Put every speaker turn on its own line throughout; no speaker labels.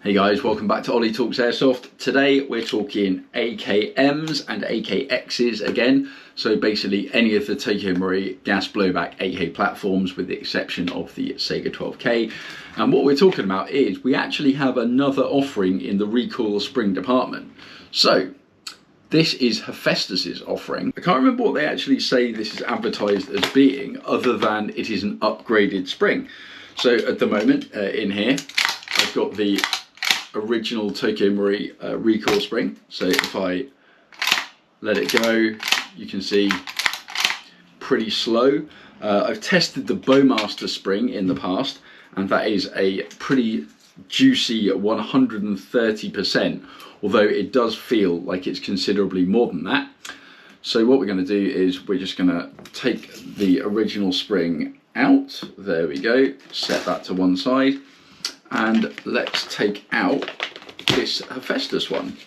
Hey guys, welcome back to Ollie Talks Airsoft. Today we're talking AKMs and AKXs again. So basically any of the Tokyo Marui gas blowback AK platforms with the exception of the Sega 12K. And what we're talking about is we actually have another offering in the Recoil spring department. So this is Hephaestus's offering. I can't remember what they actually say this is advertised as being other than it is an upgraded spring. So at the moment in here I've got the original Tokyo Marui Recoil spring. So if I let it go, you can see pretty slow. I've tested the Bowmaster spring in the past and that is a pretty juicy 130%, although it does feel like it's considerably more than that. So what we're going to do is we're just going to take the original spring out. There we go, set that to one side. And let's take out this Hephaestus one.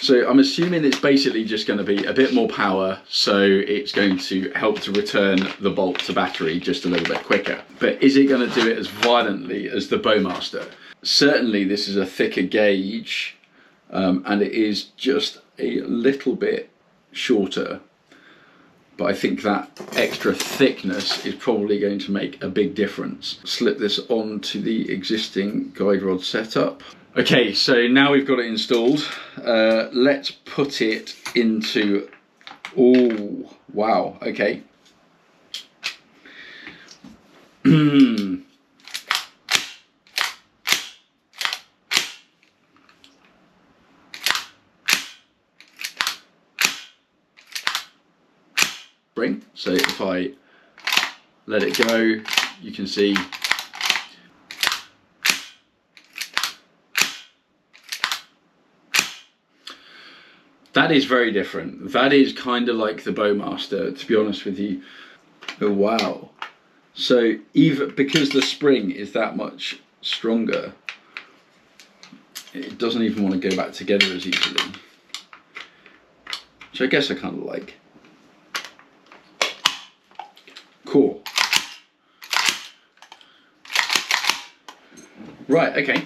So I'm assuming it's basically just going to be a bit more power, so it's going to help to return the bolt to battery just a little bit quicker. But is it going to do it as violently as the Bowmaster? Certainly this is a thicker gauge, and it is just a little bit shorter. But I think that extra thickness is probably going to make a big difference. Slip this onto the existing guide rod setup. Okay, so now we've got it installed. Let's put it into, oh, wow, okay. So if I let it go, you can see that is very different. That is kind of like the Bowmaster, to be honest with you. Oh wow. So even because the spring is that much stronger, it doesn't even want to go back together as easily, which I guess I kind of like. Cool. Right, okay.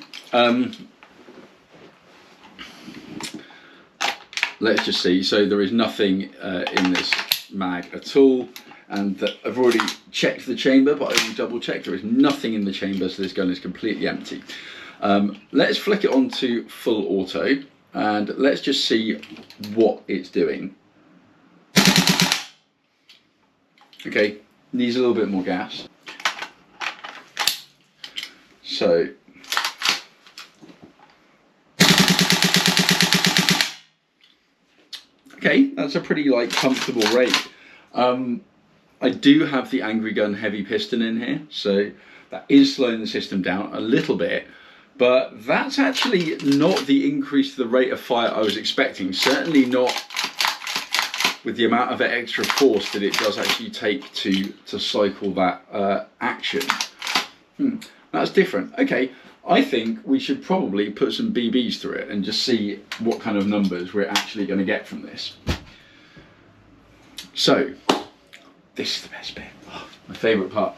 Let's just see. So there is nothing in this mag at all, and I've already checked the chamber, but I will double check. There is nothing in the chamber, so this gun is completely empty. Let's flick it on to full auto, and let's just see what it's doing. Okay. Needs a little bit more gas. So okay, that's a pretty comfortable rate. I do have the Angry Gun heavy piston in here, so that is slowing the system down a little bit, but that's actually not the increase to the rate of fire I was expecting. Certainly not with the amount of extra force that it does actually take to cycle that action. That's different. Okay, I think we should probably put some BBs through it and just see what kind of numbers we're actually going to get from this. So, this is the best bit. Oh, my favourite part.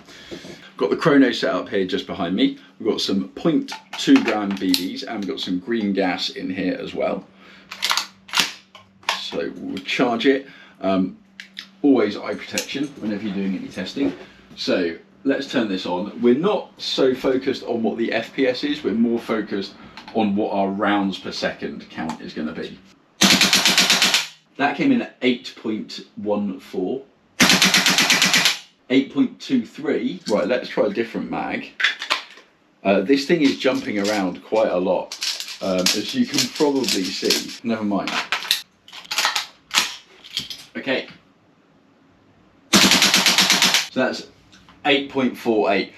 Got the chrono set up here just behind me. We've got some 0.2 gram BBs and we've got some green gas in here as well. So we'll charge it. Always eye protection whenever you're doing any testing. So let's turn this on. We're not so focused on what the FPS is, we're more focused on what our rounds per second count is going to be. That came in at 8.14. 8.23. Right, let's try a different mag. This thing is jumping around quite a lot, as you can probably see. Never mind. Okay, so that's 8.48.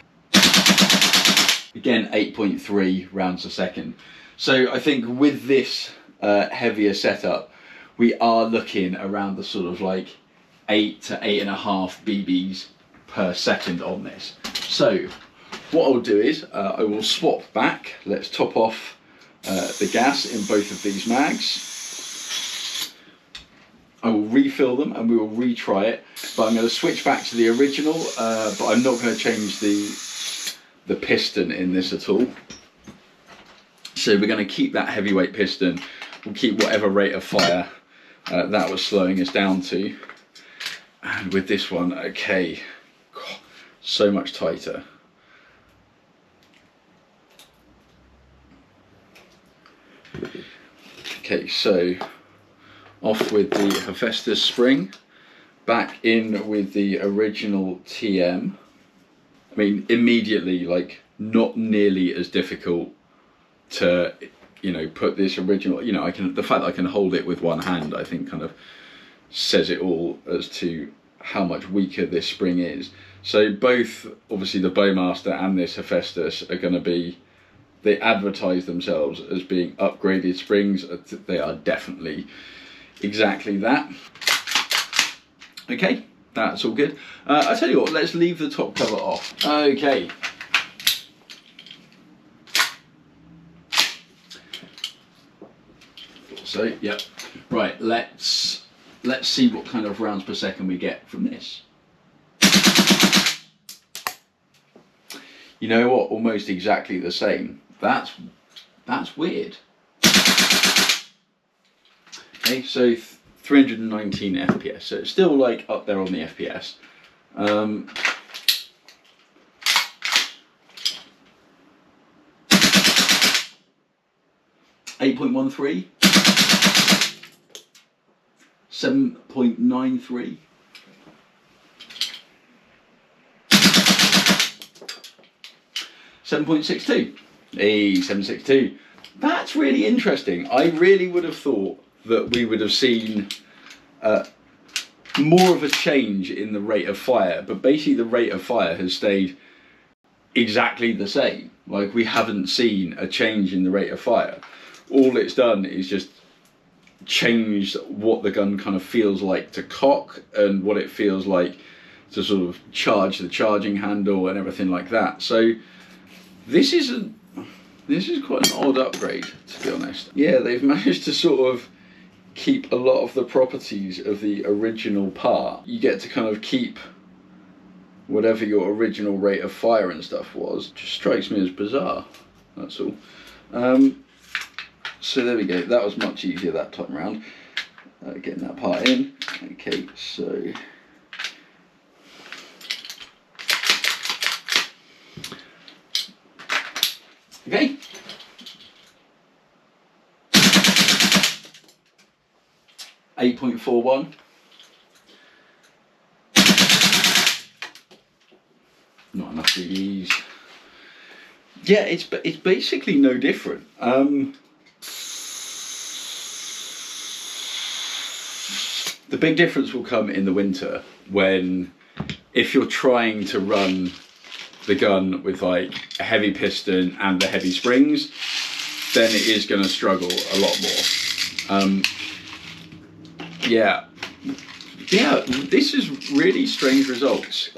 Again, 8.3 rounds a second. So I think with this heavier setup, we are looking around the sort of 8 to 8.5 BBs per second on this. So what I'll do is I will swap back. Let's top off the gas in both of these mags. I will refill them and we will retry it, but I'm going to switch back to the original, but I'm not going to change the piston in this at all. So we're going to keep that heavyweight piston. We'll keep whatever rate of fire that was slowing us down to. And with this one, okay, God, so much tighter. Okay, so off with the Hephaestus spring, back in with the original TM. I mean, immediately, like, not nearly as difficult to, you know, put this original, you know, the fact that I can hold it with one hand, I think kind of says it all as to how much weaker this spring is. So both, obviously the Bowmaster and this Hephaestus are going to be, they advertise themselves as being upgraded springs. They are definitely exactly that. Okay, that's all good. I tell you what, let's leave the top cover off. Okay. So, yeah, right, let's see what kind of rounds per second we get from this. You know what, almost exactly the same. That's weird. Okay, so 319 FPS, so it's still like up there on the FPS. 8.13, 7.93. 7.62. Hey, 7.62. That's really interesting. I really would have thought that we would have seen more of a change in the rate of fire, but basically the rate of fire has stayed exactly the same. Like, we haven't seen a change in the rate of fire. All it's done is just changed what the gun kind of feels like to cock and what it feels like to sort of charge the charging handle and everything like that. So this is quite an odd upgrade, to be honest. Yeah, they've managed to sort of keep a lot of the properties of the original part. You get to kind of keep whatever your original rate of fire and stuff was. Just strikes me as bizarre, that's all. So there we go, that was much easier that time round, getting that part in. Okay, so okay. .41. Not enough BBs. Yeah, it's basically no different. The big difference will come in the winter when, if you're trying to run the gun with like a heavy piston and the heavy springs, then it is going to struggle a lot more. Yeah, this is really strange results.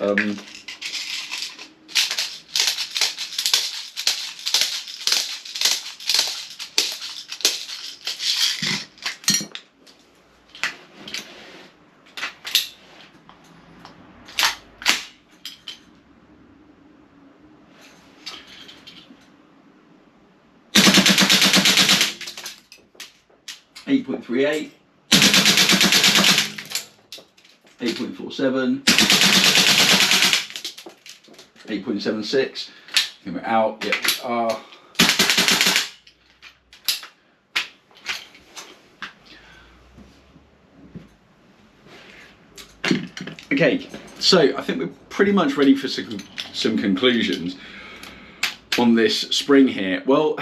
8.38, 8.47, 8.76. We're out. Yep, we are. Okay, so I think we're pretty much ready for some conclusions on this spring here. Well,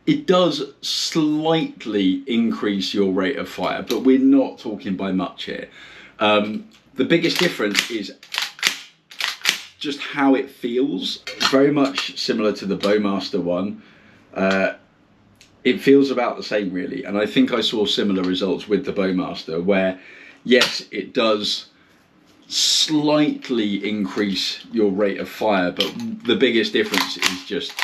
it does slightly increase your rate of fire, but we're not talking by much here. The biggest difference is just how it feels. Very much similar to the Bowmaster one. It feels about the same, really, and I think I saw similar results with the Bowmaster, where yes, it does slightly increase your rate of fire, but the biggest difference is just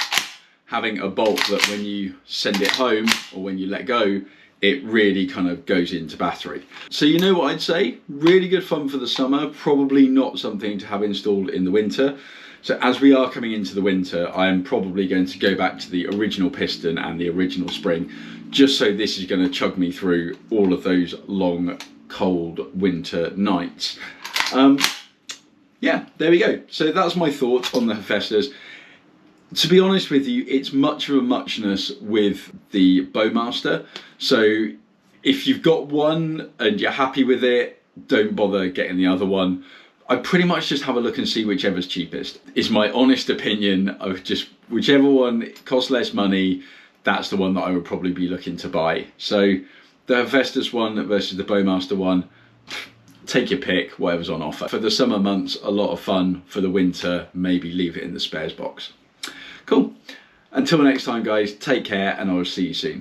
having a bolt that when you send it home or when you let go, it really kind of goes into battery. So you know what I'd say? Really good fun for the summer, probably not something to have installed in the winter. So as we are coming into the winter, I am probably going to go back to the original piston and the original spring, just so this is going to chug me through all of those long, cold winter nights. Yeah, there we go. So that's my thoughts on the Hephaestus. To be honest with you, it's much of a muchness with the Bowmaster. So if you've got one and you're happy with it, don't bother getting the other one. I pretty much just have a look and see whichever's cheapest. Is my honest opinion of just whichever one costs less money, that's the one that I would probably be looking to buy. So the Hephaestus one versus the Bowmaster one, take your pick, whatever's on offer. For the summer months, a lot of fun. For the winter, maybe leave it in the spares box. Cool. Until next time, guys, take care, and I will see you soon.